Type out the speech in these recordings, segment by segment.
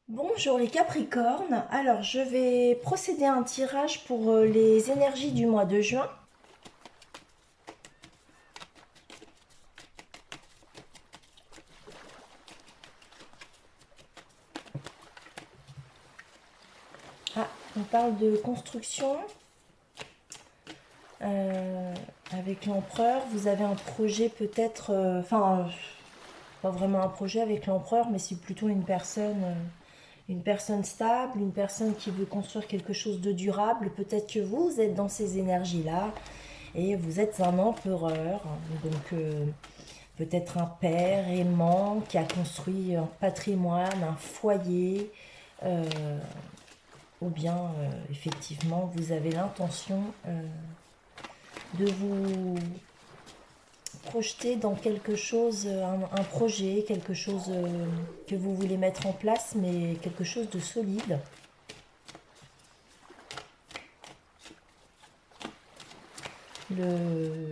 Bonjour les Capricornes, alors je vais procéder à un tirage pour les énergies du mois de juin. Ah, on parle de construction euh, avec l'empereur. Vous avez un projet peut-être, pas vraiment un projet avec l'empereur, mais c'est plutôt une personne stable, une personne qui veut construire quelque chose de durable. Peut-être que vous êtes dans ces énergies-là et vous êtes un empereur, donc peut-être un père aimant qui a construit un patrimoine, un foyer, euh, ou bien effectivement vous avez l'intention de vous projeter dans quelque chose, un projet, quelque chose que vous voulez mettre en place, mais quelque chose de solide.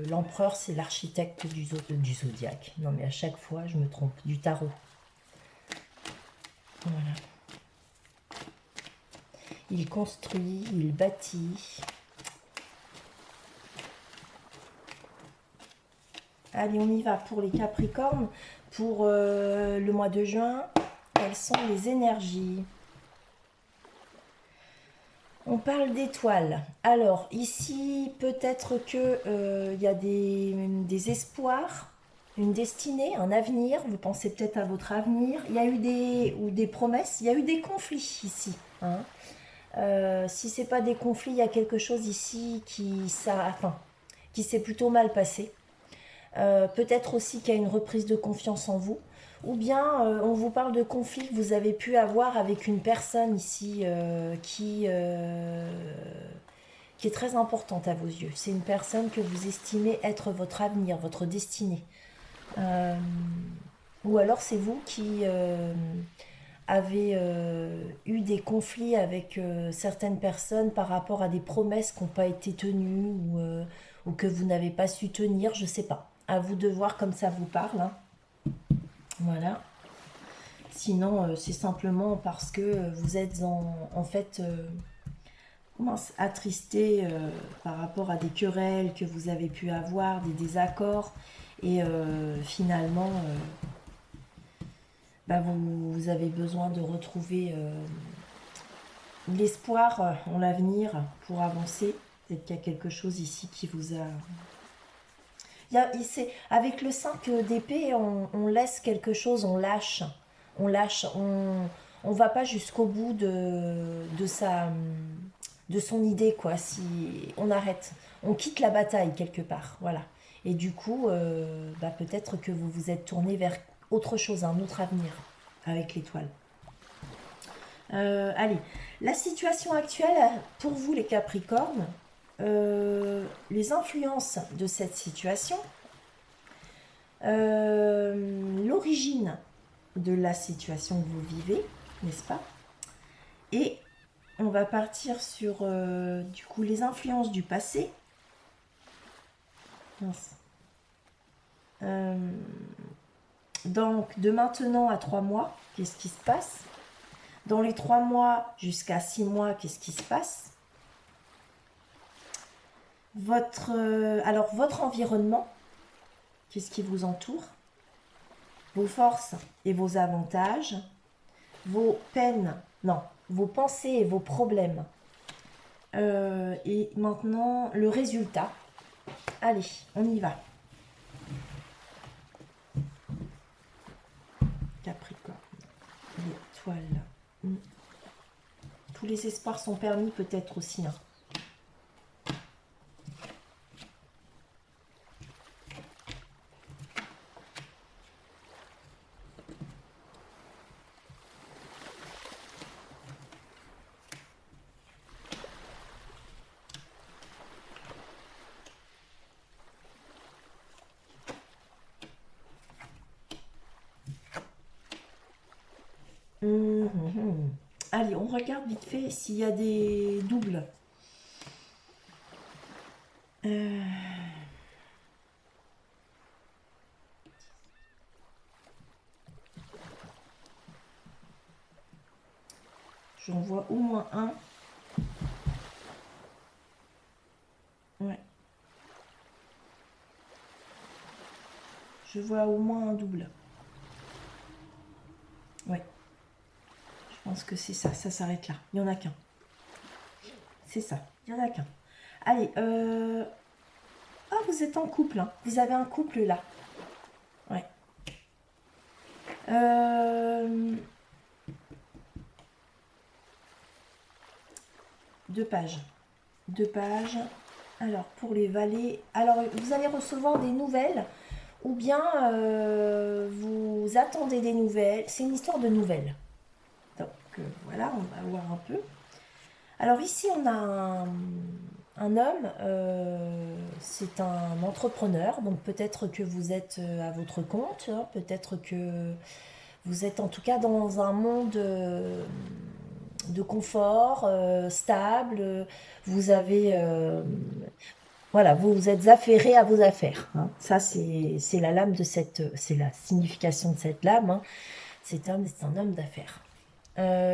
L'empereur, c'est l'architecte du zodiaque. Non, mais à chaque fois, je me trompe, du tarot. Voilà. Il construit, il bâtit. Allez, on y va pour les Capricornes. Pour le mois de juin, quelles sont les énergies? On parle d'étoiles. Alors, ici, peut-être que y a des espoirs, une destinée, un avenir. Vous pensez peut-être à votre avenir. Il y a eu des promesses, il y a eu des conflits ici, hein. Si c'est pas des conflits, il y a quelque chose ici qui s'est plutôt mal passé. Peut-être aussi qu'il y a une reprise de confiance en vous. Ou bien on vous parle de conflits que vous avez pu avoir avec une personne ici qui est très importante à vos yeux. C'est une personne que vous estimez être votre avenir, votre destinée. Euh, ou alors c'est vous qui avez eu des conflits avec certaines personnes par rapport à des promesses qui n'ont pas été tenues ou que vous n'avez pas su tenir, je sais pas. À vous de voir comme ça vous parle, hein. Voilà. Sinon, c'est simplement parce que vous êtes en fait attristé par rapport à des querelles que vous avez pu avoir, des désaccords, et finalement, vous avez besoin de retrouver l'espoir en l'avenir pour avancer. Peut-être qu'il y a quelque chose ici qui vous a... Avec le 5 d'épée, on laisse quelque chose, on lâche, on va pas jusqu'au bout de son idée, quoi. Si on arrête, on quitte la bataille quelque part, voilà. Et du coup, peut-être que vous vous êtes tourné vers autre chose, un autre avenir avec l'étoile. Allez, la situation actuelle pour vous les Capricornes, les influences de cette situation, l'origine de la situation que vous vivez, n'est-ce pas? Et on va partir sur du coup les influences du passé. Euh, donc de maintenant à 3 mois, qu'est-ce qui se passe? Dans les 3 mois jusqu'à 6 mois, qu'est-ce qui se passe? Votre environnement, qu'est-ce qui vous entoure? Vos forces et vos avantages, vos peines, non, vos pensées et vos problèmes. Et maintenant, le résultat. Allez, on y va. Capricorne, l'étoile. Tous les espoirs sont permis peut-être aussi, hein. Mhm. Allez, on regarde vite fait s'il y a des doubles. Euh, J'en vois au moins un. Ouais. Je vois au moins un double. Ouais. Je pense que c'est ça. Ça s'arrête là. Il n'y en a qu'un. C'est ça. Il n'y en a qu'un. Allez. Ah, vous êtes en couple. Hein. Vous avez un couple là. Ouais. Deux pages. Deux pages. Alors, pour les valets. Alors, vous allez recevoir des nouvelles. Ou bien vous attendez des nouvelles. C'est une histoire de nouvelles. Donc, voilà, on va voir un peu. Alors ici, on a un homme, c'est un entrepreneur, donc peut-être que vous êtes à votre compte, hein, peut-être que vous êtes en tout cas dans un monde de confort, stable, vous avez, voilà, vous vous êtes affairé à vos affaires. Hein. Ça, c'est la lame de c'est la signification de cette lame. Hein. C'est un homme d'affaires.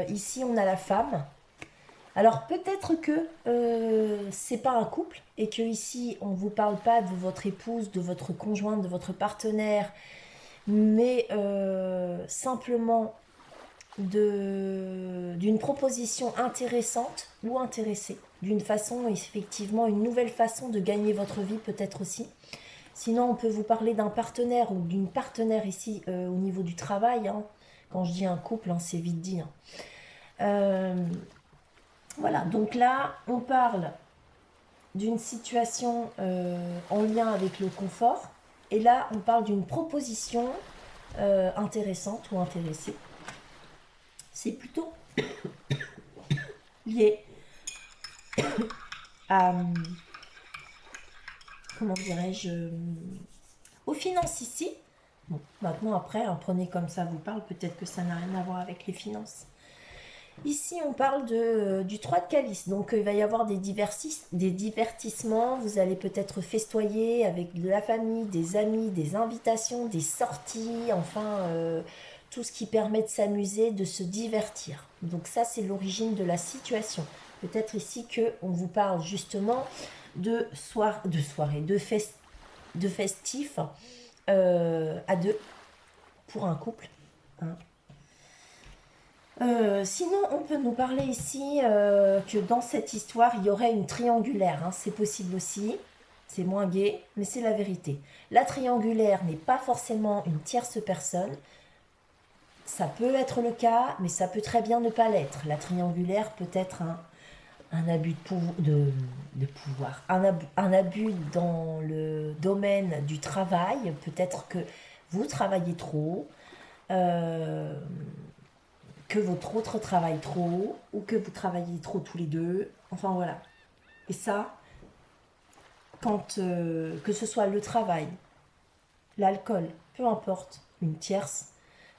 Ici, on a la femme. Alors peut-être que c'est pas un couple et que ici on vous parle pas de votre épouse, de votre conjointe, de votre partenaire, mais simplement d'une proposition intéressante ou intéressée, d'une façon effectivement une nouvelle façon de gagner votre vie peut-être aussi. Sinon on peut vous parler d'un partenaire ou d'une partenaire ici au niveau du travail. Hein. Quand je dis un couple, hein, c'est vite dit. Hein. Voilà, donc là, on parle d'une situation en lien avec le confort. Et là, on parle d'une proposition intéressante ou intéressée. C'est plutôt lié à, comment dirais-je, aux finances ici. Bon, maintenant, après, hein, prenez comme ça vous parle, peut-être que ça n'a rien à voir avec les finances. Ici, on parle du 3 de calice. Donc, il va y avoir des divertissements. Vous allez peut-être festoyer avec de la famille, des amis, des invitations, des sorties, enfin, tout ce qui permet de s'amuser, de se divertir. Donc, ça, c'est l'origine de la situation. Peut-être ici qu'on vous parle justement de soirée, de festif à deux pour un couple. Hein. Sinon, on peut nous parler ici que dans cette histoire, il y aurait une triangulaire. Hein. C'est possible aussi. C'est moins gai, mais c'est la vérité. La triangulaire n'est pas forcément une tierce personne. Ça peut être le cas, mais ça peut très bien ne pas l'être. La triangulaire peut être un abus de pouvoir, un abus dans le domaine du travail. Peut-être que vous travaillez trop. Euh, que votre autre travaille trop, ou que vous travaillez trop tous les deux. Enfin voilà. Et ça, quand que ce soit le travail, l'alcool, peu importe, une tierce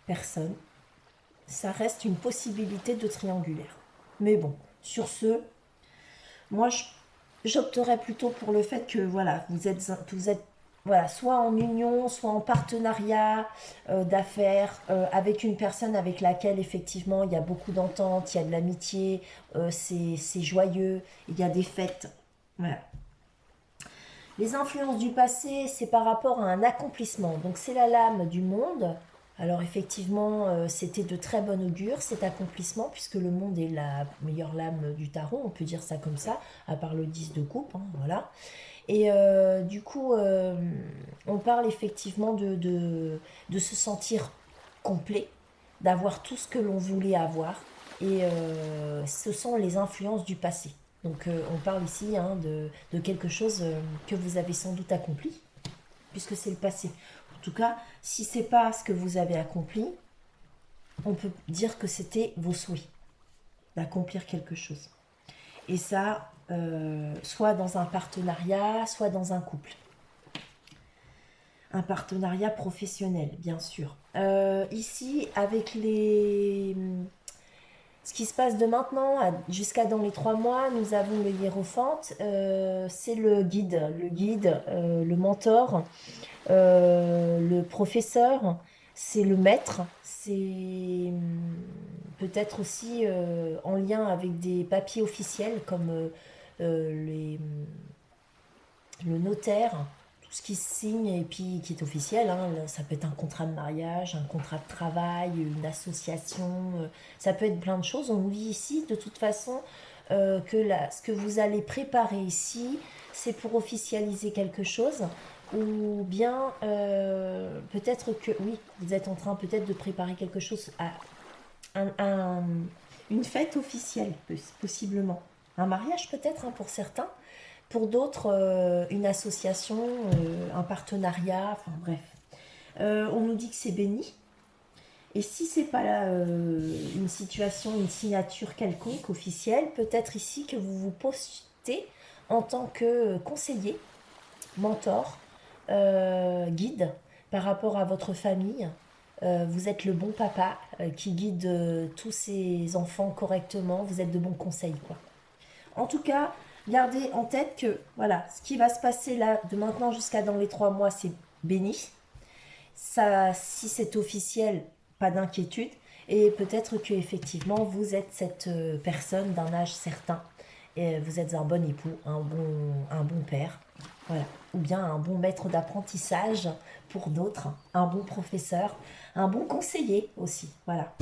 personne, ça reste une possibilité de triangulaire. Mais bon, sur ce, moi j'opterais plutôt pour le fait que voilà, vous êtes voilà, soit en union, soit en partenariat d'affaires avec une personne avec laquelle effectivement il y a beaucoup d'entente, il y a de l'amitié, c'est joyeux, il y a des fêtes. Voilà. Les influences du passé, c'est par rapport à un accomplissement. Donc c'est la lame du monde. Alors effectivement, c'était de très bon augure cet accomplissement, puisque le monde est la meilleure lame du tarot, on peut dire ça comme ça, à part le 10 de coupe, hein, voilà. Et du coup, on parle effectivement de se sentir complet, d'avoir tout ce que l'on voulait avoir. Et ce sont les influences du passé. Donc on parle ici hein, de quelque chose que vous avez sans doute accompli, puisque c'est le passé. En tout cas, si c'est pas ce que vous avez accompli, on peut dire que c'était vos souhaits d'accomplir quelque chose. Et ça, soit dans un partenariat, soit dans un couple. Un partenariat professionnel, bien sûr. Ici, avec ce qui se passe de maintenant jusqu'à dans les 3 mois, nous avons le hiérophante, c'est le guide, le mentor, le professeur, c'est le maître, c'est peut-être aussi en lien avec des papiers officiels comme le notaire, tout ce qui se signe et puis qui est officiel, hein. Ça peut être un contrat de mariage, un contrat de travail, une association, ça peut être plein de choses. On nous dit ici de toute façon que ce que vous allez préparer ici, c'est pour officialiser quelque chose. Ou bien peut-être que oui, vous êtes en train peut-être de préparer quelque chose à un- un- une fête officielle, possiblement. Un mariage peut-être, hein, pour certains. Pour d'autres, une association, un partenariat, enfin bref. On nous dit que c'est béni. Et si c'est pas là une situation, une signature quelconque officielle, peut-être ici que vous vous postez en tant que conseiller, mentor, guide par rapport à votre famille. Vous êtes le bon papa qui guide tous ses enfants correctement. Vous êtes de bons conseils, quoi. En tout cas, gardez en tête que voilà, ce qui va se passer là de maintenant jusqu'à dans les 3 mois, c'est béni. Ça, si c'est officiel, pas d'inquiétude. Et peut-être que effectivement, vous êtes cette personne d'un âge certain. Et vous êtes un bon époux, un bon père, voilà. Ou bien un bon maître d'apprentissage pour d'autres, un bon professeur, un bon conseiller aussi, voilà.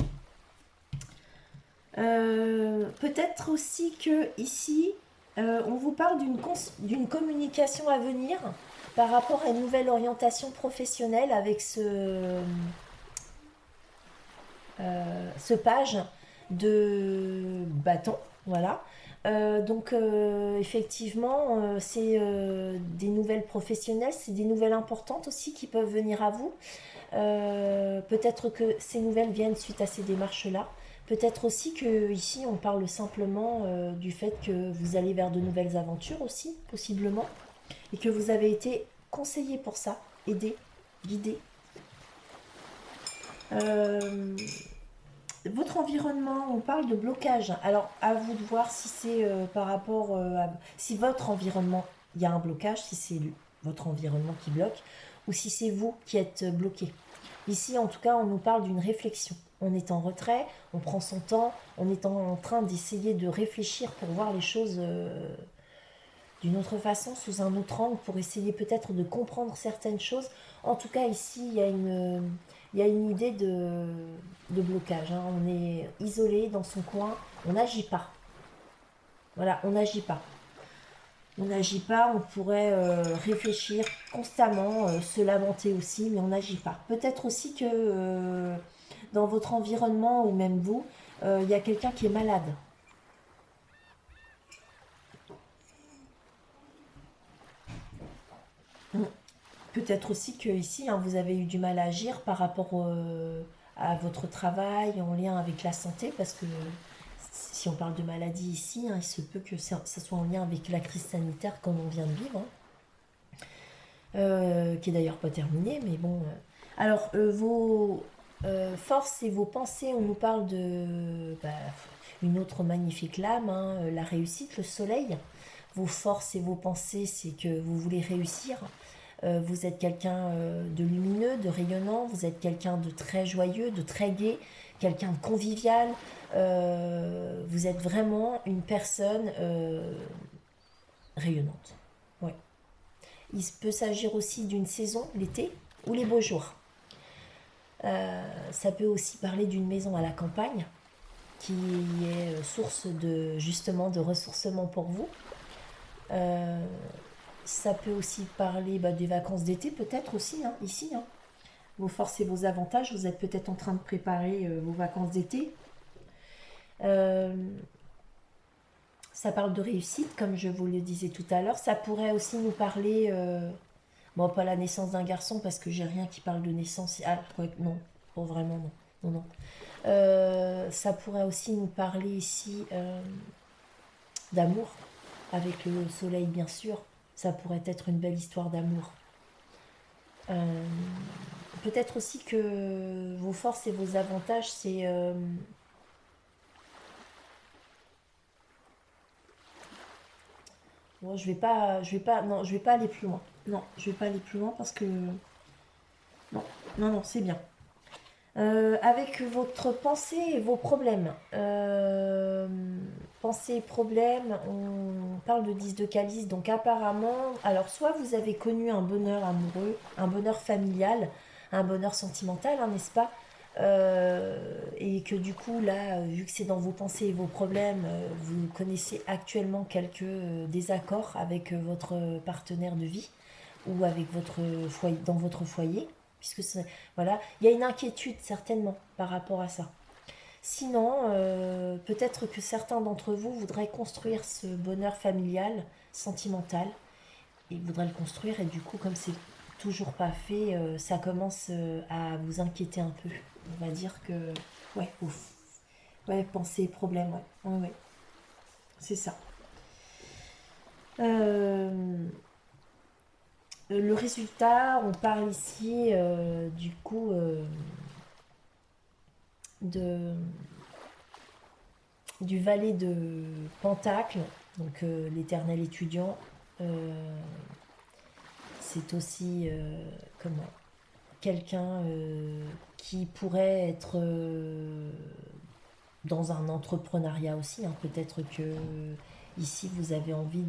Peut-être aussi que ici, on vous parle d'une communication à venir par rapport à une nouvelle orientation professionnelle avec ce page de bâton, voilà. Donc effectivement, c'est des nouvelles professionnelles, c'est des nouvelles importantes aussi qui peuvent venir à vous. Peut-être que ces nouvelles viennent suite à ces démarches-là. Peut-être aussi que ici on parle simplement du fait que vous allez vers de nouvelles aventures aussi, possiblement, et que vous avez été conseillé pour ça, aidé, guidé. Euh, Votre environnement, on parle de blocage. Alors à vous de voir si c'est par rapport si votre environnement, il y a un blocage, si c'est votre environnement qui bloque, ou si c'est vous qui êtes bloqué. Ici, en tout cas, on nous parle d'une réflexion. On est en retrait, on prend son temps, on est en train d'essayer de réfléchir pour voir les choses d'une autre façon, sous un autre angle, pour essayer peut-être de comprendre certaines choses. En tout cas, ici, il y a une idée de blocage, hein. On est isolé dans son coin, on n'agit pas. Voilà, on n'agit pas. On n'agit pas, on pourrait réfléchir constamment, se lamenter aussi, mais on n'agit pas. Peut-être aussi que dans votre environnement, ou même vous, il y a quelqu'un qui est malade. Mm. Peut-être aussi que ici, hein, vous avez eu du mal à agir par rapport à votre travail, en lien avec la santé, parce que si on parle de maladie ici, hein, il se peut que ça soit en lien avec la crise sanitaire comme on vient de vivre, hein, qui est d'ailleurs pas terminée, mais bon. Alors, vos forces et vos pensées, on nous parle de une autre magnifique lame, hein, la réussite, le soleil. Vos forces et vos pensées, c'est que vous voulez réussir. Vous êtes quelqu'un de lumineux, de rayonnant, vous êtes quelqu'un de très joyeux, de très gai, quelqu'un de convivial. Vous êtes vraiment une personne rayonnante. Ouais. Il peut s'agir aussi d'une saison, l'été, ou les beaux jours. Ça peut aussi parler d'une maison à la campagne, qui est source de justement de ressourcement pour vous. Euh, Ça peut aussi parler des vacances d'été, peut-être aussi, hein, ici, hein. Vos forces et vos avantages, vous êtes peut-être en train de préparer vos vacances d'été. Euh, Ça parle de réussite, comme je vous le disais tout à l'heure. Ça pourrait aussi nous parler, bon, pas la naissance d'un garçon, parce que j'ai rien qui parle de naissance. Ah, ouais, non, bon, vraiment, non. Non, non. Ça pourrait aussi nous parler ici d'amour, avec le soleil, bien sûr. Ça pourrait être une belle histoire d'amour. Euh, Peut-être aussi que vos forces et vos avantages, c'est bon, non, je vais pas aller plus loin. Non, je vais pas aller plus loin parce que non, non, non, c'est bien. Avec votre pensée et vos problèmes. Pensée et problèmes, on parle de 10 de calice, donc apparemment, alors soit vous avez connu un bonheur amoureux, un bonheur familial, un bonheur sentimental, hein, n'est-ce pas? Et que du coup, là, vu que c'est dans vos pensées et vos problèmes, vous connaissez actuellement quelques désaccords avec votre partenaire de vie ou avec votre foyer, dans votre foyer, puisque voilà, il y a une inquiétude certainement par rapport à ça. Sinon, peut-être que certains d'entre vous voudraient construire ce bonheur familial, sentimental, et voudraient le construire, et du coup, comme c'est toujours pas fait, ça commence à vous inquiéter un peu. On va dire que, ouais, ouf. Ouais, pensée, problème, ouais, ouais, ouais. C'est ça. Euh, le résultat, on parle ici du coup de, du valet de Pentacle, donc l'éternel étudiant. Euh, c'est aussi comment quelqu'un qui pourrait être dans un entrepreneuriat aussi, hein. Peut-être que ici vous avez envie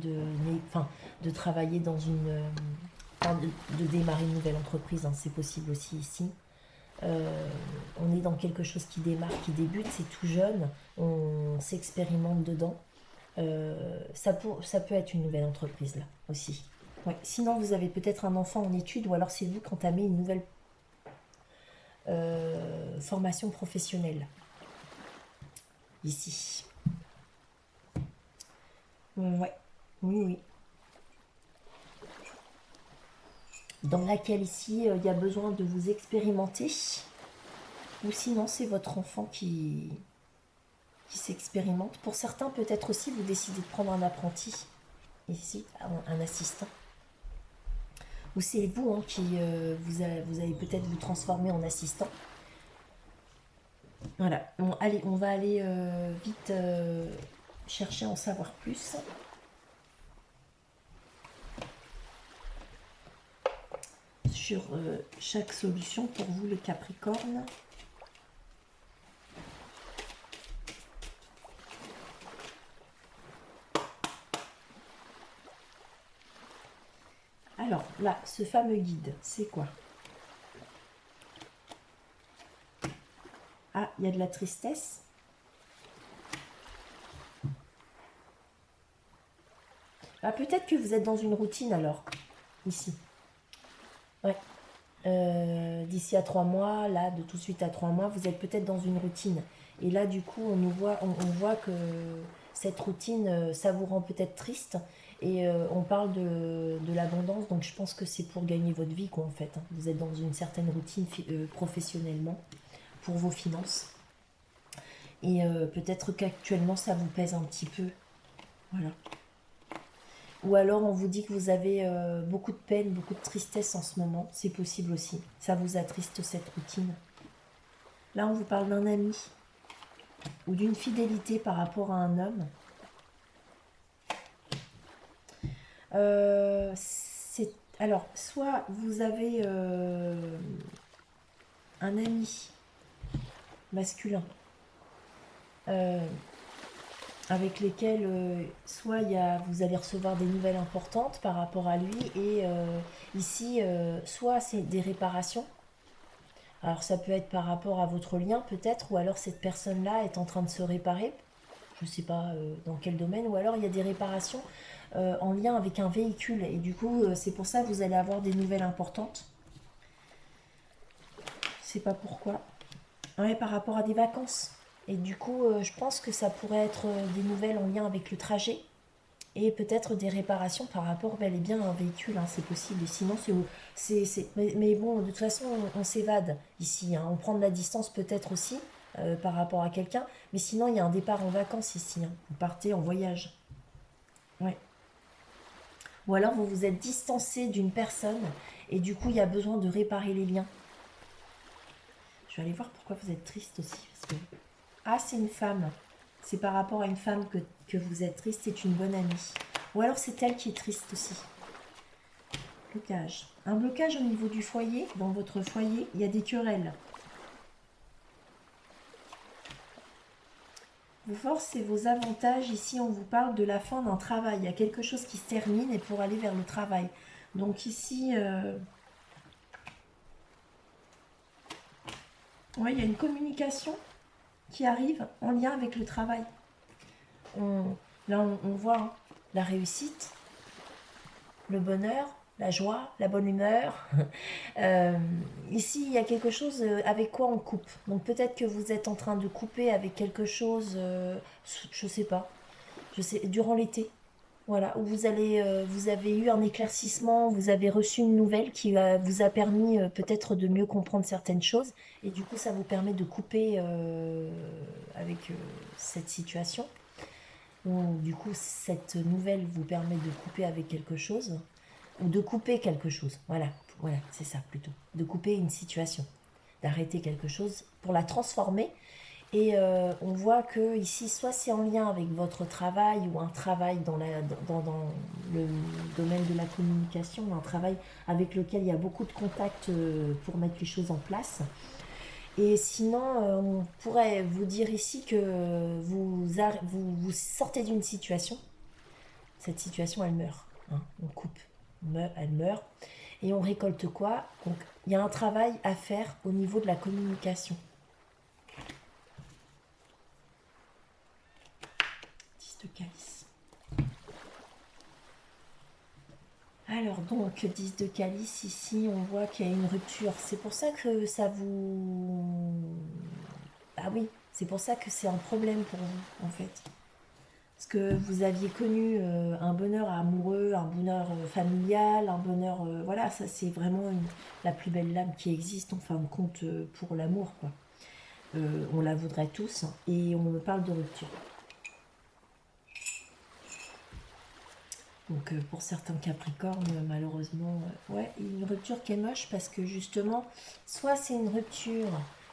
enfin, de travailler dans enfin, de démarrer une nouvelle entreprise, hein. C'est possible aussi ici. On est dans quelque chose qui démarre, qui débute, c'est tout jeune, on s'expérimente dedans. Ça peut être une nouvelle entreprise là aussi. Ouais. Sinon, vous avez peut-être un enfant en études ou alors c'est vous qui entamez une nouvelle formation professionnelle ici. Ouais, oui, oui. Dans laquelle ici il y a besoin de vous expérimenter ou sinon c'est votre enfant qui s'expérimente. Pour certains, peut-être aussi, vous décidez de prendre un apprenti, ici, un assistant. Ou c'est vous hein, qui vous allez peut-être vous transformer en assistant. Voilà, bon, allez, on va aller vite chercher à en savoir plus sur chaque solution pour vous, le Capricorne. Alors là, ce fameux guide, c'est quoi? Ah, il y a de la tristesse. Ah, peut-être que vous êtes dans une routine alors, ici. Ouais. D'ici à 3 mois, là, de tout de suite à 3 mois, vous êtes peut-être dans une routine. Et là, du coup, on voit que cette routine, ça vous rend peut-être triste. Et on parle de l'abondance, donc je pense que c'est pour gagner votre vie, quoi, en fait, hein. Vous êtes dans une certaine routine professionnellement pour vos finances. Et peut-être qu'actuellement, ça vous pèse un petit peu. Voilà. Ou alors on vous dit que vous avez beaucoup de peine, beaucoup de tristesse en ce moment. C'est possible aussi. Ça vous attriste cette routine. Là, on vous parle d'un ami ou d'une fidélité par rapport à un homme. Alors, soit vous avez un ami masculin euh, avec lesquels soit vous allez recevoir des nouvelles importantes par rapport à lui et ici, soit c'est des réparations. Alors ça peut être par rapport à votre lien peut-être, ou alors cette personne-là est en train de se réparer, je ne sais pas dans quel domaine, ou alors il y a des réparations en lien avec un véhicule, et du coup c'est pour ça que vous allez avoir des nouvelles importantes. Je sais pas pourquoi. Ouais, par rapport à des vacances. Et du coup je pense que ça pourrait être des nouvelles en lien avec le trajet, et peut-être des réparations par rapport bel et bien à un véhicule, hein, c'est possible. Et sinon, mais bon, de toute façon, on s'évade ici, hein. On prend de la distance peut-être aussi par rapport à quelqu'un, mais sinon, il y a un départ en vacances ici, hein. Vous partez en voyage. Ouais. Ou alors, vous vous êtes distancé d'une personne et du coup, il y a besoin de réparer les liens. Je vais aller voir pourquoi vous êtes triste aussi. Parce que... Ah, c'est une femme. C'est par rapport à une femme que vous êtes triste, c'est une bonne amie. Ou alors c'est elle qui est triste aussi. Blocage. Un blocage au niveau du foyer. Dans votre foyer, il y a des querelles. Vos forces et vos avantages, ici on vous parle de la fin d'un travail. Il y a quelque chose qui se termine et pour aller vers le travail. Donc ici, ouais, il y a une communication qui arrive en lien avec le travail. Là, on voit hein, la réussite, le bonheur, la joie, la bonne humeur. Ici, il y a quelque chose avec quoi on coupe. Donc peut-être que vous êtes en train de couper avec quelque chose, je sais pas, durant l'été. Voilà, où vous avez eu un éclaircissement, vous avez reçu une nouvelle qui vous a permis peut-être de mieux comprendre certaines choses. Et du coup, ça vous permet de couper avec cette situation. Ou du coup, cette nouvelle vous permet de couper avec quelque chose. Ou de couper quelque chose. Voilà, voilà, c'est ça plutôt. De couper une situation. D'arrêter quelque chose pour la transformer. Et on voit que ici, soit c'est en lien avec votre travail ou un travail dans le domaine de la communication, un travail avec lequel il y a beaucoup de contacts pour mettre les choses en place. Et sinon, on pourrait vous dire ici que vous sortez d'une situation. Cette situation, elle meurt. Hein, on coupe, elle meurt. Et on récolte quoi? Donc, il y a un travail à faire au niveau de la communication. 10 de calice. Alors donc, 10 de calice, ici, on voit qu'il y a une rupture. C'est pour ça que ça vous... Ah oui, c'est pour ça que c'est un problème pour vous, en fait. Parce que vous aviez connu un bonheur amoureux, un bonheur familial, un bonheur... voilà, ça c'est vraiment la plus belle lame qui existe, en fin de compte, pour l'amour, quoi. On la voudrait tous, hein, et on me parle de rupture. Donc pour certains Capricornes, malheureusement, ouais, une rupture qui est moche parce que justement, soit c'est une rupture,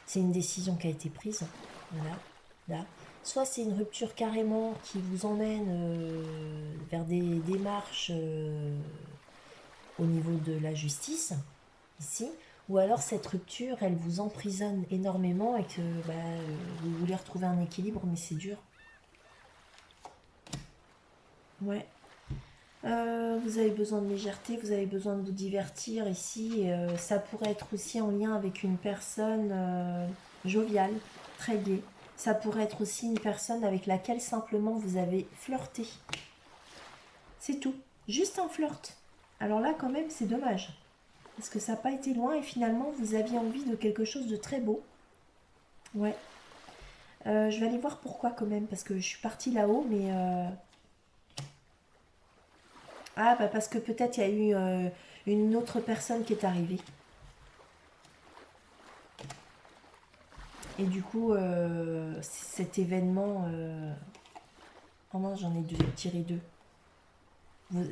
c'est une décision qui a été prise, voilà, là. Soit c'est une rupture carrément qui vous emmène vers des démarches au niveau de la justice, ici, ou alors cette rupture, elle vous emprisonne énormément et que bah, vous voulez retrouver un équilibre, mais c'est dur. Ouais. Vous avez besoin de légèreté, vous avez besoin de vous divertir ici. Ça pourrait être aussi en lien avec une personne joviale, très gaie. Ça pourrait être aussi une personne avec laquelle simplement vous avez flirté. C'est tout. Juste un flirt. Alors là, quand même, c'est dommage. Parce que ça n'a pas été loin et finalement, vous aviez envie de quelque chose de très beau. Ouais. Je vais aller voir pourquoi quand même, parce que je suis partie là-haut, mais... Ah, bah parce que peut-être il y a eu une autre personne qui est arrivée. Et du coup, cet événement... Oh mince, j'en ai tiré deux.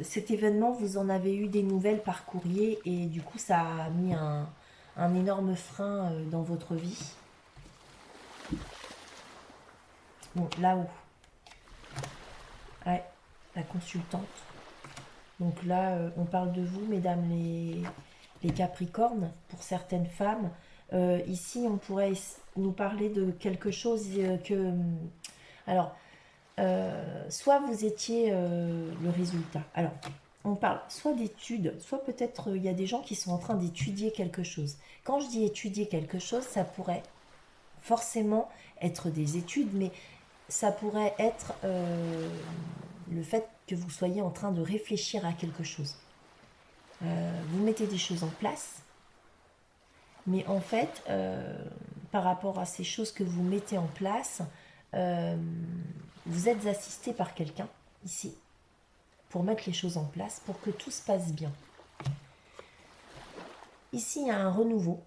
Cet événement, vous en avez eu des nouvelles par courrier et du coup, ça a mis un énorme frein dans votre vie. Bon, là-haut. Ouais, la consultante. Donc là, on parle de vous, mesdames les Capricornes, pour certaines femmes. Ici, on pourrait nous parler de quelque chose que... Alors, soit vous étiez le résultat. Alors, on parle soit d'études, soit peut-être il y a des gens qui sont en train d'étudier quelque chose. Quand je dis étudier quelque chose, ça pourrait forcément être des études, mais ça pourrait être le fait que vous soyez en train de réfléchir à quelque chose. Vous mettez des choses en place, mais en fait, par rapport à ces choses que vous mettez en place, vous êtes assisté par quelqu'un ici pour mettre les choses en place, pour que tout se passe bien. Ici, il y a un renouveau,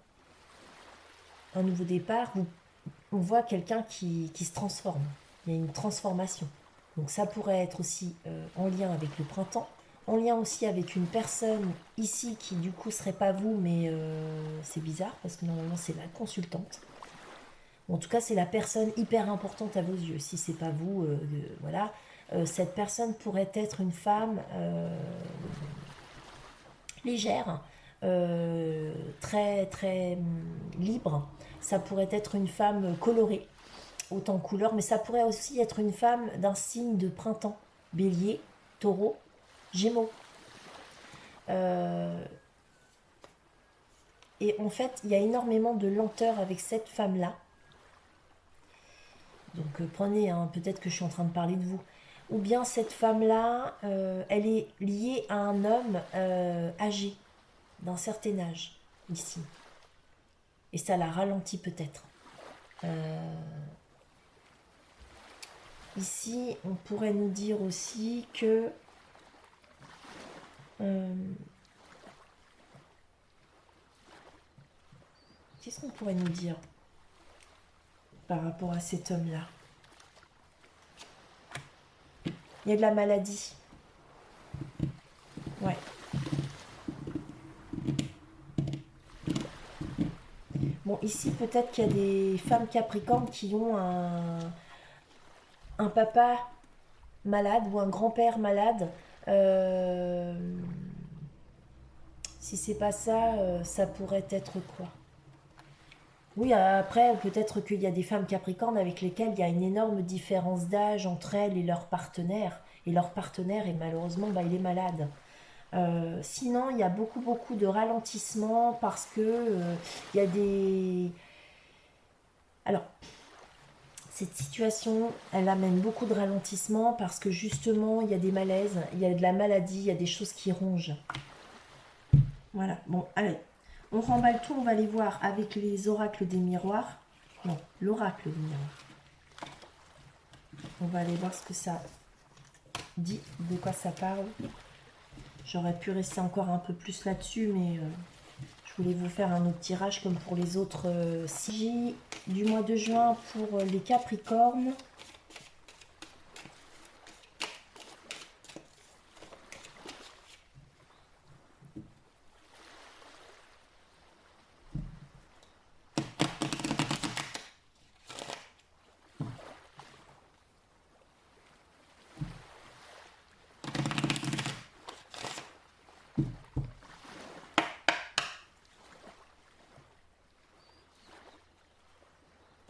un nouveau départ. On voit quelqu'un qui se transforme. Il y a une transformation. Donc ça pourrait être aussi en lien avec le printemps, en lien aussi avec une personne ici qui du coup serait pas vous, mais c'est bizarre parce que normalement c'est la consultante. En tout cas, c'est la personne hyper importante à vos yeux. Si c'est pas vous, voilà. Cette personne pourrait être une femme légère, très très libre. Ça pourrait être une femme colorée. autant de couleurs, mais ça pourrait aussi être une femme d'un signe de printemps. Bélier, taureau, gémeaux. Et en fait, il y a énormément de lenteur avec cette femme-là. Donc prenez, hein, peut-être que je suis en train de parler de vous. Ou bien cette femme-là, elle est liée à un homme âgé, d'un certain âge, ici. Et ça la ralentit peut-être. Ici, on pourrait nous dire aussi que qu'est-ce qu'on pourrait nous dire par rapport à cet homme-là? Il y a de la maladie. Ouais. Bon, ici, peut-être qu'il y a des femmes capricornes qui ont un papa malade ou un grand-père malade. Si c'est pas ça, ça pourrait être quoi? Oui, après, peut-être qu'il y a des femmes capricornes avec lesquelles il y a une énorme différence d'âge entre elles et leur partenaire. Et leur partenaire, est malheureusement, bah, il est malade. Sinon, il y a beaucoup de ralentissement parce que il y a des... Alors, cette situation, elle amène beaucoup de ralentissement parce que justement, il y a des malaises, il y a de la maladie, il y a des choses qui rongent. Voilà, bon, allez, on remballe tout, on va aller voir avec les oracles des miroirs. Non, l'oracle des miroirs. On va aller voir ce que ça dit, de quoi ça parle. J'aurais pu rester encore un peu plus là-dessus, mais je voulais vous faire un autre tirage comme pour les autres sigils du mois de juin pour les Capricornes.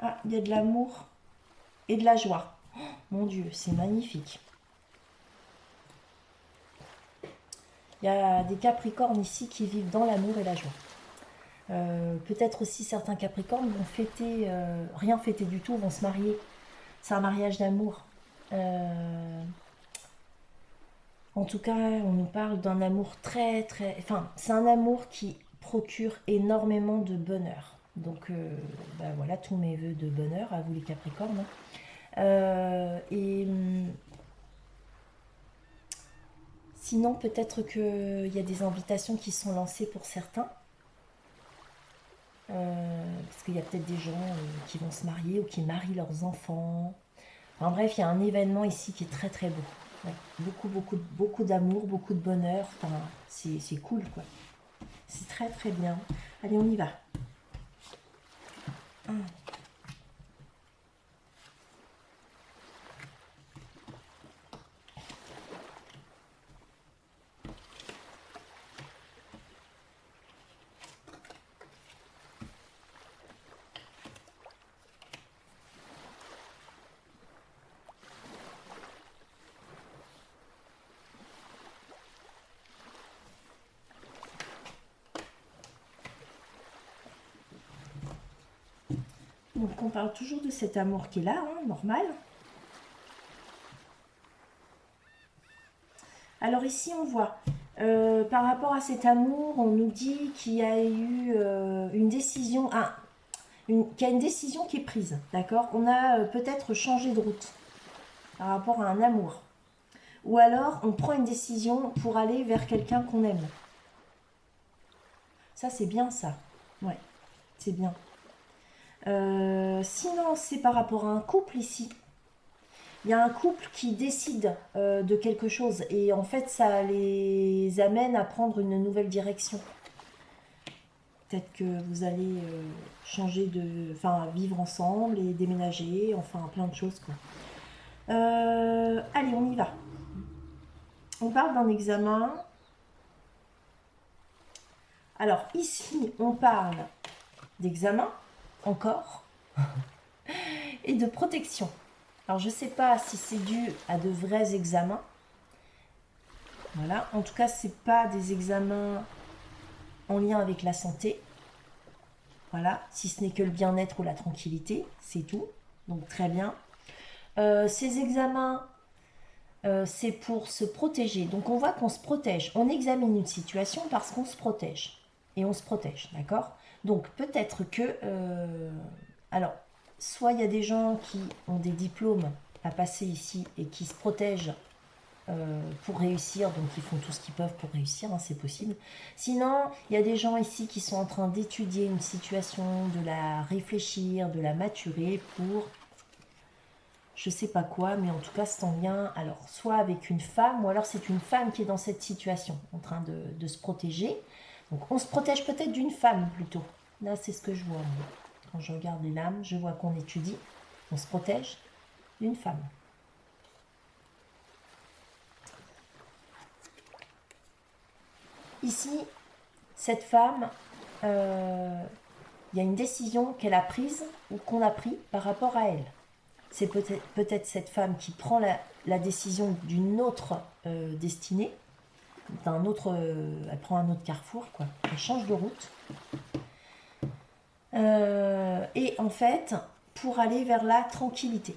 Ah, il y a de l'amour et de la joie. Oh, mon Dieu, c'est magnifique. Il y a des Capricornes ici qui vivent dans l'amour et la joie. Peut-être aussi certains Capricornes vont fêter, rien fêter du tout, vont se marier. C'est un mariage d'amour. En tout cas, on nous parle d'un amour très... Enfin, c'est un amour qui procure énormément de bonheur. Donc, bah voilà, tous mes voeux de bonheur à vous les Capricornes. Sinon, peut-être qu'il y a des invitations qui sont lancées pour certains. Parce qu'il y a peut-être des gens qui vont se marier ou qui marient leurs enfants. Enfin bref, il y a un événement ici qui est très beau. Ouais, beaucoup d'amour, beaucoup de bonheur. Enfin, c'est cool quoi. C'est très bien. Allez, on y va. Donc on parle toujours de cet amour qui est là, hein, normal. Alors ici on voit, par rapport à cet amour, on nous dit qu'il y a eu une décision, qu'il y a une décision qui est prise, d'accord? On a peut-être changé de route par rapport à un amour. Ou alors on prend une décision pour aller vers quelqu'un qu'on aime. Ça c'est bien ça, ouais, c'est bien. Sinon c'est par rapport à un couple ici. Il y a un couple qui décide de quelque chose et en fait ça les amène à prendre une nouvelle direction. Peut-être que vous allez changer de... Enfin, vivre ensemble et déménager, enfin plein de choses quoi. Allez, on y va. On parle d'un examen. Alors ici, on parle d'examen, encore. et de protection. Alors, je ne sais pas si c'est dû à de vrais examens. Voilà. En tout cas, ce n'est pas des examens en lien avec la santé. Voilà. Si ce n'est que le bien-être ou la tranquillité, c'est tout. Donc, très bien. Ces examens, c'est pour se protéger. Donc, on voit qu'on se protège. On examine une situation parce qu'on se protège. Et on se protège, d'accord? Donc, peut-être que... alors, soit il y a des gens qui ont des diplômes à passer ici et qui se protègent pour réussir, donc ils font tout ce qu'ils peuvent pour réussir, hein, c'est possible. Sinon, il y a des gens ici qui sont en train d'étudier une situation, de la réfléchir, de la maturer pour je sais pas quoi, mais en tout cas c'est en lien, alors soit avec une femme, ou alors c'est une femme qui est dans cette situation, en train de se protéger. Donc on se protège peut-être d'une femme plutôt. Là c'est ce que je vois. Moi. Quand je regarde les lames, je vois qu'on étudie, on se protège d'une femme. Ici, cette femme, il y a une décision qu'elle a prise ou qu'on a pris par rapport à elle. C'est peut-être cette femme qui prend la décision d'une autre destinée, d'un autre, elle prend un autre carrefour, quoi. Elle change de route. Et en fait, pour aller vers la tranquillité.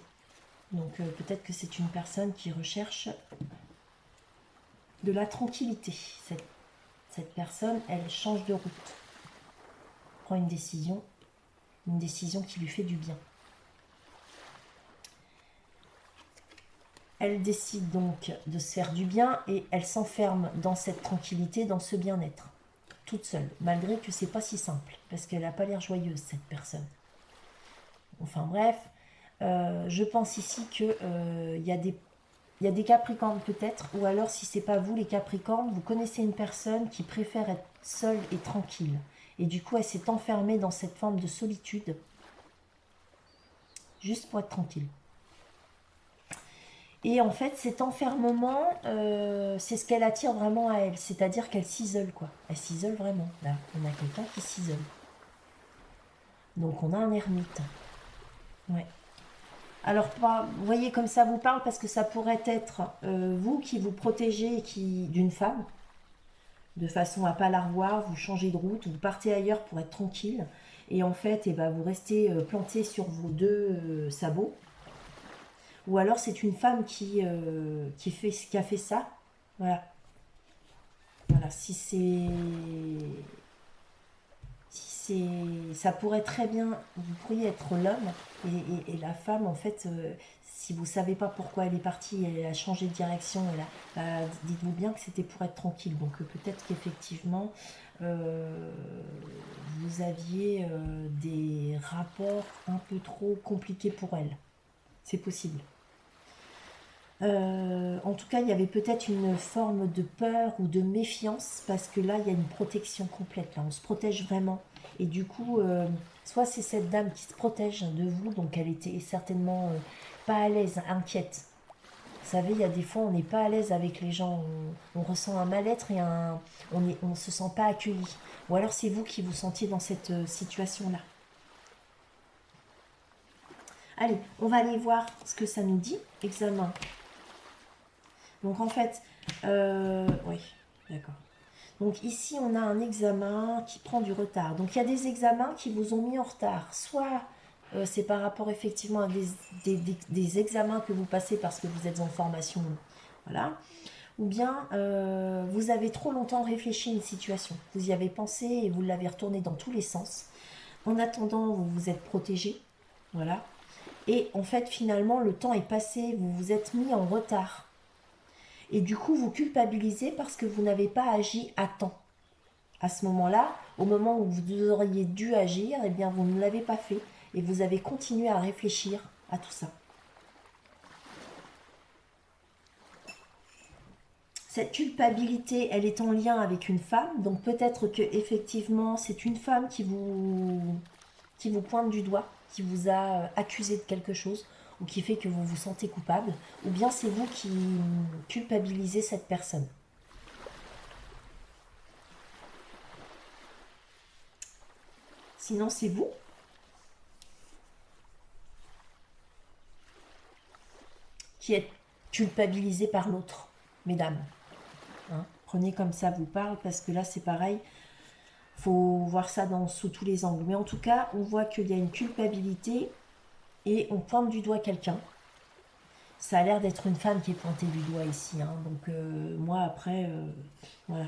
Donc peut-être que c'est une personne qui recherche de la tranquillité. Cette personne, elle change de route, prend une décision qui lui fait du bien. Elle décide donc de se faire du bien et elle s'enferme dans cette tranquillité, dans ce bien-être, toute seule, malgré que c'est pas si simple, parce qu'elle n'a pas l'air joyeuse, cette personne. Enfin bref, je pense ici que il y a des Capricornes peut-être, ou alors si c'est pas vous les Capricornes, vous connaissez une personne qui préfère être seule et tranquille. Et du coup, elle s'est enfermée dans cette forme de solitude, juste pour être tranquille. Et en fait, cet enfermement, c'est ce qu'elle attire vraiment à elle. C'est-à-dire qu'elle s'isole, quoi. Elle s'isole vraiment. Là, on a quelqu'un qui s'isole. Donc, on a un ermite. Ouais. Alors, vous voyez comme ça vous parle, parce que ça pourrait être vous qui vous protégez d'une femme, de façon à pas la revoir, vous changez de route, vous partez ailleurs pour être tranquille. Et en fait, eh ben, vous restez planté sur vos deux sabots. Ou alors c'est une femme qui a fait ça. Voilà. Voilà. Ça pourrait très bien, vous pourriez être l'homme et la femme, en fait, si vous savez pas pourquoi elle est partie, elle a changé de direction, dites-vous bien que c'était pour être tranquille. Donc peut-être qu'effectivement, vous aviez des rapports un peu trop compliqués pour elle. C'est possible. En tout cas, il y avait peut-être une forme de peur ou de méfiance parce que là, il y a une protection complète. Là, on se protège vraiment. Et du coup, soit c'est cette dame qui se protège de vous, donc elle était certainement pas à l'aise, inquiète. Vous savez, il y a des fois, on n'est pas à l'aise avec les gens. On ressent un mal-être et on ne se sent pas accueilli. Ou alors c'est vous qui vous sentiez dans cette situation-là. Allez, on va aller voir ce que ça nous dit. Examen. Donc en fait, oui, d'accord. Donc ici, on a un examen qui prend du retard. Donc il y a des examens qui vous ont mis en retard. Soit c'est par rapport effectivement à des examens que vous passez parce que vous êtes en formation, voilà. Ou bien vous avez trop longtemps réfléchi à une situation. Vous y avez pensé et vous l'avez retourné dans tous les sens. En attendant, vous vous êtes protégé, voilà. Et en fait, finalement, le temps est passé, vous vous êtes mis en retard. Et du coup, vous culpabilisez parce que vous n'avez pas agi à temps. À ce moment-là, au moment où vous auriez dû agir, eh bien, vous ne l'avez pas fait. Et vous avez continué à réfléchir à tout ça. Cette culpabilité, elle est en lien avec une femme. Donc peut-être que effectivement, c'est une femme qui vous pointe du doigt, qui vous a accusé de quelque chose, ou qui fait que vous vous sentez coupable. Ou bien c'est vous qui culpabilisez cette personne. Sinon, c'est vous. qui est culpabilisé par l'autre, mesdames. Hein, prenez comme ça vous parle, parce que là c'est pareil, faut voir ça sous tous les angles. Mais en tout cas, on voit qu'il y a une culpabilité et on pointe du doigt quelqu'un. Ça a l'air d'être une femme qui est pointée du doigt ici. Hein. Donc moi après, voilà.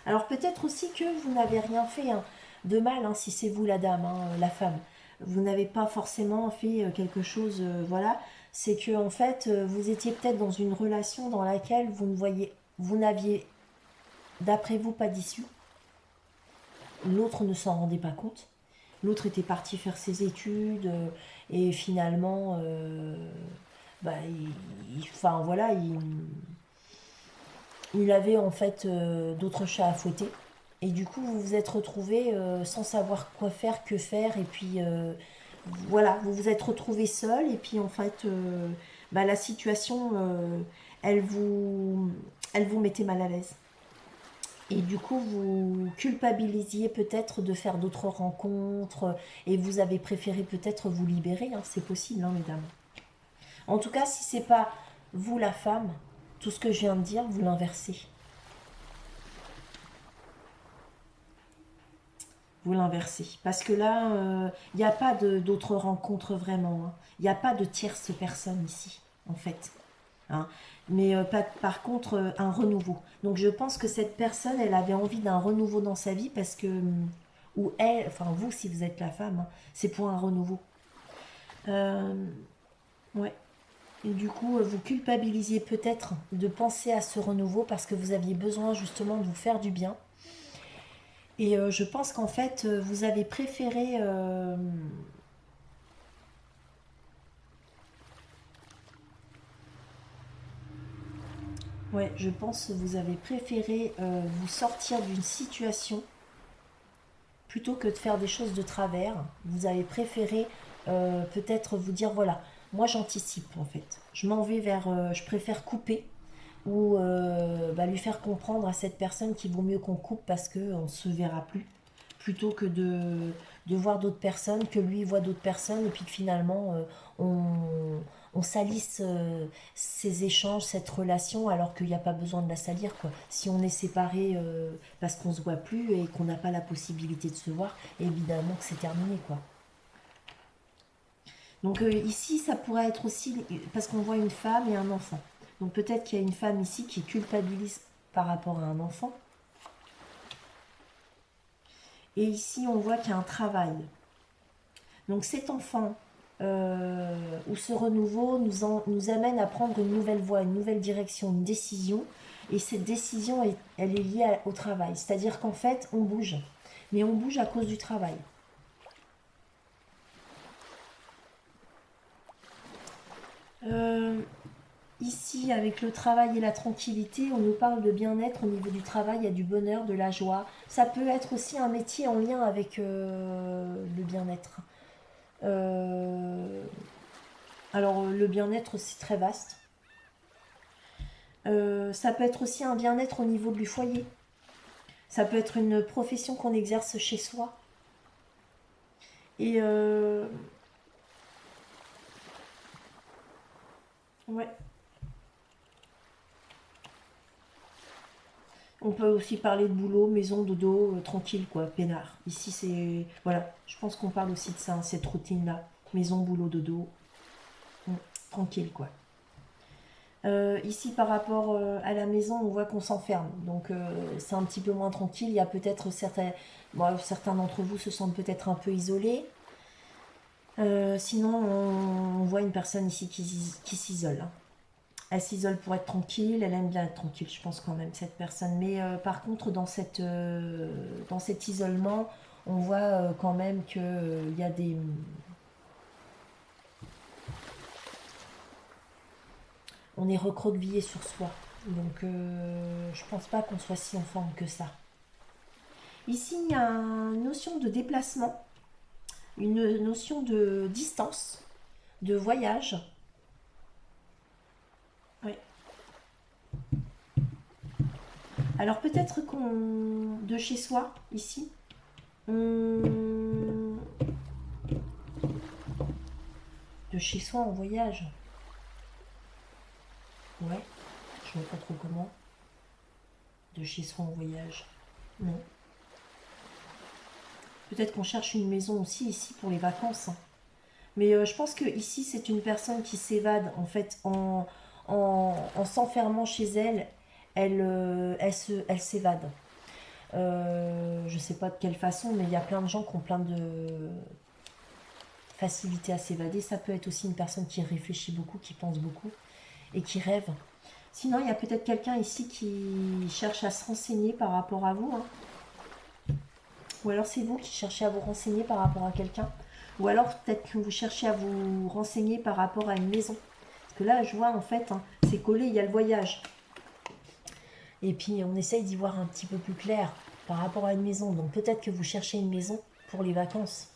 Alors peut-être aussi que vous n'avez rien fait hein, de mal, hein, si c'est vous la dame, hein, la femme. Vous n'avez pas forcément fait quelque chose, voilà. C'est que en fait, vous étiez peut-être dans une relation dans laquelle vous n'aviez, d'après vous, pas d'issue. L'autre ne s'en rendait pas compte. L'autre était parti faire ses études et finalement, bah, enfin voilà, il avait en fait d'autres chats à fouetter. Et du coup, vous vous êtes retrouvé sans savoir quoi faire, que faire. Et puis, voilà, vous vous êtes retrouvé seul. Et puis, en fait, bah, la situation, elle vous, elle vous mettait mal à l'aise. Et du coup, vous culpabilisiez peut-être de faire d'autres rencontres. Et vous avez préféré peut-être vous libérer. Hein, c'est possible, hein, mesdames. En tout cas, si c'est pas vous la femme, tout ce que je viens de dire, vous l'inversez. Vous l'inversez. Parce que là, il n'y a pas d'autres rencontres vraiment. Hein. Il n'y a pas de tierce personne ici, en fait. Hein. Mais par contre, un renouveau. Donc je pense que cette personne, elle avait envie d'un renouveau dans sa vie parce que, ou elle, enfin vous, si vous êtes la femme, hein, c'est pour un renouveau. Euh, ouais. Et du coup, vous culpabilisiez peut-être de penser à ce renouveau parce que vous aviez besoin justement de vous faire du bien. Et je pense qu'en fait, vous avez préféré... ouais, je pense que vous avez préféré vous sortir d'une situation plutôt que de faire des choses de travers. Vous avez préféré peut-être vous dire, voilà, moi j'anticipe en fait. Je m'en vais vers... je préfère couper ou bah, lui faire comprendre à cette personne qu'il vaut mieux qu'on coupe parce qu'on ne se verra plus, plutôt que de voir d'autres personnes, que lui voit d'autres personnes, et puis que finalement on salisse ces échanges, cette relation, alors qu'il n'y a pas besoin de la salir. Quoi. Si on est séparés parce qu'on ne se voit plus et qu'on n'a pas la possibilité de se voir, évidemment que c'est terminé. Quoi. Donc ici, ça pourrait être aussi, parce qu'on voit une femme et un enfant. Donc peut-être qu'il y a une femme ici qui culpabilise par rapport à un enfant. Et ici, on voit qu'il y a un travail. Donc cet enfant ou ce renouveau nous amène à prendre une nouvelle voie, une nouvelle direction, une décision. Et cette décision, elle est liée au travail. C'est-à-dire qu'en fait, on bouge. Mais on bouge à cause du travail. Ici, avec le travail et la tranquillité, on nous parle de bien-être au niveau du travail, il y a du bonheur, de la joie. Ça peut être aussi un métier en lien avec le bien-être. Euh, alors, le bien-être, c'est très vaste. Ça peut être aussi un bien-être au niveau du foyer. Ça peut être une profession qu'on exerce chez soi. Et ouais. On peut aussi parler de boulot, maison, dodo, tranquille quoi, peinard. Ici c'est... Voilà, je pense qu'on parle aussi de ça, hein, cette routine-là. Maison, boulot, dodo, mm, tranquille quoi. Ici par rapport à la maison, on voit qu'on s'enferme. Donc c'est un petit peu moins tranquille. Il y a peut-être certains... Bon, certains d'entre vous se sentent peut-être un peu isolés. Sinon, on voit une personne ici qui s'isole. Hein. Elle s'isole pour être tranquille, elle aime bien être tranquille, je pense quand même, cette personne. Mais par contre, dans cet isolement, on voit quand même qu'il y a des... On est recroquevillé sur soi. Donc, je pense pas qu'on soit si en forme que ça. Ici, il y a une notion de déplacement, une notion de distance, de voyage. Oui. Alors peut-être qu'on... De chez soi, ici, on... De chez soi en voyage. Ouais, je vois pas trop comment. De chez soi en voyage. Non. Peut-être qu'on cherche une maison aussi ici pour les vacances, hein. Mais je pense que ici c'est une personne qui s'évade en fait en s'enfermant chez elle, elle s'évade. Je sais pas de quelle façon, mais il y a plein de gens qui ont plein de facilité à s'évader. Ça peut être aussi une personne qui réfléchit beaucoup, qui pense beaucoup et qui rêve. Sinon, il y a peut-être quelqu'un ici qui cherche à se renseigner par rapport à vous, hein. Ou alors c'est vous qui cherchez à vous renseigner par rapport à quelqu'un. Ou alors peut-être que vous cherchez à vous renseigner par rapport à une maison. Parce que là, je vois en fait, hein, c'est collé, il y a le voyage. Et puis on essaye d'y voir un petit peu plus clair par rapport à une maison. Donc peut-être que vous cherchez une maison pour les vacances.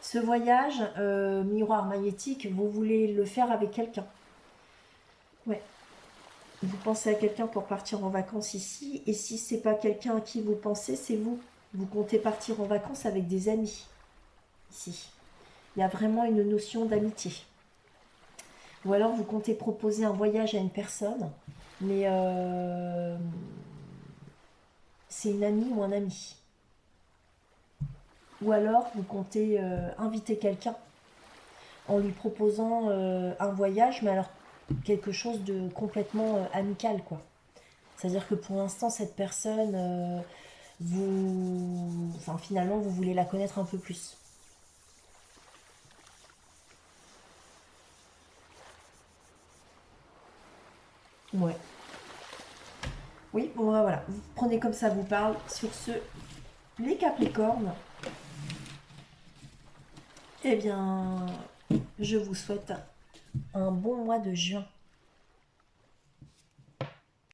Ce voyage, miroir magnétique, vous voulez le faire avec quelqu'un. Ouais. Vous pensez à quelqu'un pour partir en vacances ici. Et si c'est pas quelqu'un à qui vous pensez, c'est vous. Vous comptez partir en vacances avec des amis ici. Il y a vraiment une notion d'amitié. Ou alors vous comptez proposer un voyage à une personne, mais c'est une amie ou un ami. Ou alors vous comptez inviter quelqu'un en lui proposant un voyage, mais alors quelque chose de complètement amical, quoi. C'est-à-dire que pour l'instant, cette personne, enfin, finalement, vous voulez la connaître un peu plus. Ouais. Oui, bon, voilà. Vous prenez comme ça vous parle. Sur ce, les Capricornes, eh bien, je vous souhaite un bon mois de juin.